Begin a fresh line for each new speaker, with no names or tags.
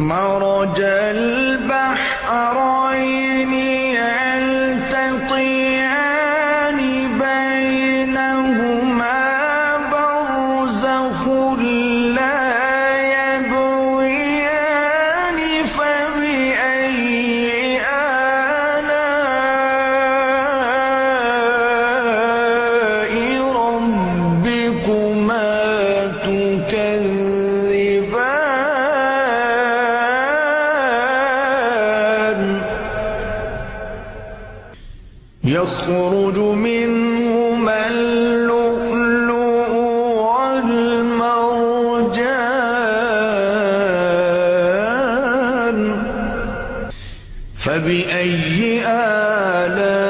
مرج البحرين يلتقيان بينهما برزخ لا يبغيان فبأي آلاء ربكما تكذبان يخرج منهما اللؤلؤ والمرجان فبأي آلاء